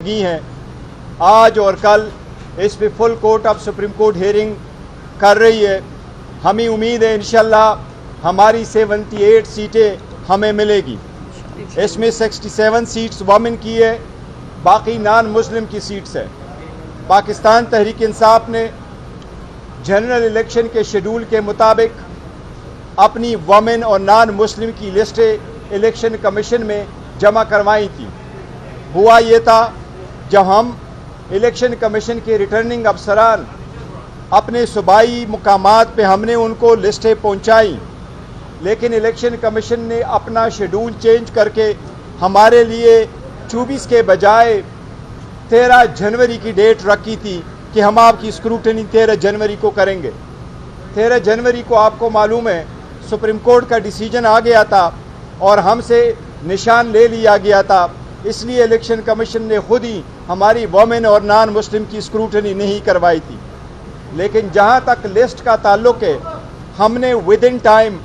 पेशगी हैं। आज और कल इस पे full court of supreme court hearing कर रही है। हमें उम्मीद है इंशाल्लाह हमारी 78 सीटें हमें मिलेगी। इसमें 67 सीट्स वमेन की है, बाकी नॉन मुस्लिम की सीट्स है। पाकिस्तान तहरीक इंसाफ ने जनरल इलेक्शन के शेड्यूल के मुताबिक अपनी वमेन और नॉन मुस्लिम की लिस्टें इलेक्शन कमीशन में जमा करवाई थी। हुआ ये था, जब हम इलेक्शन कमीशन के रिटर्निंग अफसरान अपने सूबाई मुकामात पे हमने उनको लिस्टें पहुंचाई, लेकिन इलेक्शन कमीशन ने अपना शेड्यूल चेंज करके हमारे लिए 24 के बजाय 13 जनवरी की डेट रखी थी कि हम आपकी स्क्रूटनी 13 जनवरी को करेंगे। 13 जनवरी को आपको मालूम है सुप्रीम कोर्ट का डिसीजन आ गया था और हमसे निशान ले लिया गया था, इसलिए इलेक्शन कमीशन ने खुद ही हमारी वमेन और नॉन मुस्लिम की स्क्रूटनी नहीं करवाई थी। लेकिन जहां तक लिस्ट का ताल्लुक है, हमने with in time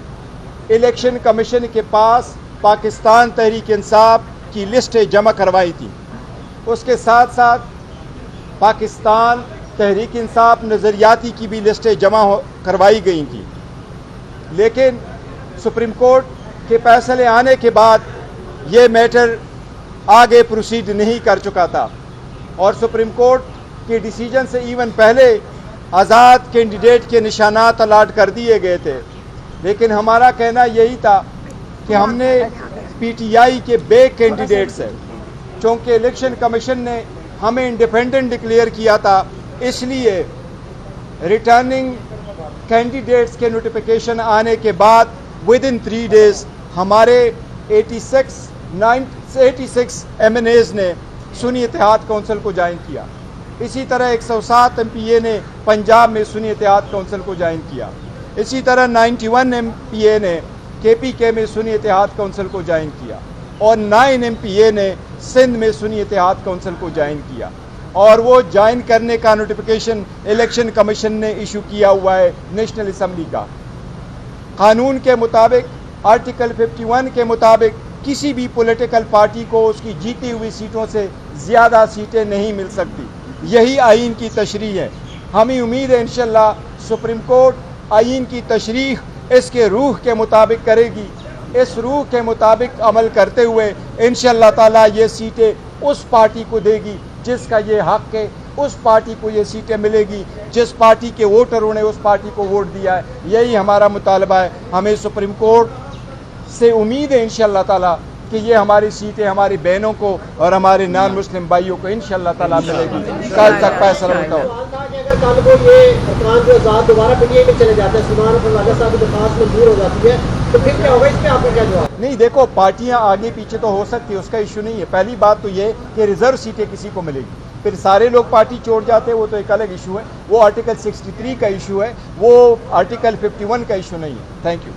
election commission के पास पाकिस्तान तहरीक इंसाफ की लिस्टें जमा करवाई थी। उसके साथ साथ पाकिस्तान तहरीक इंसाफ नज़रियाती की भी लिस्टें जमा करवाई गई थी। लेकिन सुप्रीम कोर्ट के फैसले आने के बाद ये मैटर आगे प्रोसीड नहीं कर चुका था और सुप्रीम कोर्ट के डिसीजन से इवन पहले आज़ाद कैंडिडेट के निशानात अलाट कर दिए गए थे। लेकिन हमारा कहना यही था कि हमने पीटीआई के बे कैंडिडेट्स हैं, चूँकि इलेक्शन कमीशन ने हमें इंडिपेंडेंट डिक्लेयर किया था, इसलिए रिटर्निंग कैंडिडेट्स के नोटिफिकेशन आने के बाद विद इन 3 डेज हमारे 86 MNAs ने सुन्नी इत्तेहाद काउंसिल को ज्वाइन किया। इसी तरह 107 MPA ने पंजाब में सुन्नी इत्तेहाद काउंसिल को ज्वाइन किया। इसी तरह 91 MPA ने KPK में सुन्नी इत्तेहाद काउंसिल को ज्वाइन किया और 9 MPA ने सिंध में सुन्नी इत्तेहाद काउंसिल को ज्वाइन किया। और वो ज्वाइन करने का नोटिफिकेशन इलेक्शन कमीशन ने इशू किया हुआ है नेशनल असम्बली का। कानून के मुताबिक आर्टिकल 51 के मुताबिक किसी भी पॉलिटिकल पार्टी को उसकी जीती हुई सीटों से ज़्यादा सीटें नहीं मिल सकती। यही आइन की तशरीह है। हमें उम्मीद है इंशाल्लाह सुप्रीम कोर्ट आइन की तशरीह इसके रूह के मुताबिक करेगी। इस रूह के मुताबिक अमल करते हुए इंशाल्लाह ताला ये सीटें उस पार्टी को देगी जिसका ये हक है, उस पार्टी को ये सीटें मिलेगी जिस पार्टी के वोटरों ने उस पार्टी को वोट दिया है। यही हमारा मुतालबा है। हमें सुप्रीम कोर्ट से उम्मीद है इंशाल्लाह ताला कि ये हमारी सीटें हमारी बहनों को और हमारे नॉन मुस्लिम भाइयों को इंशाल्लाह ताला मिलेगी। कल तक फैसला बताओ। कल को ये अरकान जो आज़ाद दोबारा पीटीआई में चले जाते हैं, सलमान फरवाजा साहब की दरख्वास्त मंजूर हो जाती है, तो फिर क्या होगा? इस पर आपका क्या जवाब? नहीं, देखो पार्टियां आगे पीछे तो हो सकती है, उसका इशू नहीं है। पहली बात तो ये कि रिजर्व सीटें किसी को मिलेगी, फिर सारे लोग पार्टी छोड़ जाते हैं, वो तो एक अलग इशू है। वो आर्टिकल 63 का इशू है, वो आर्टिकल 51 का इशू नहीं है। Thank you.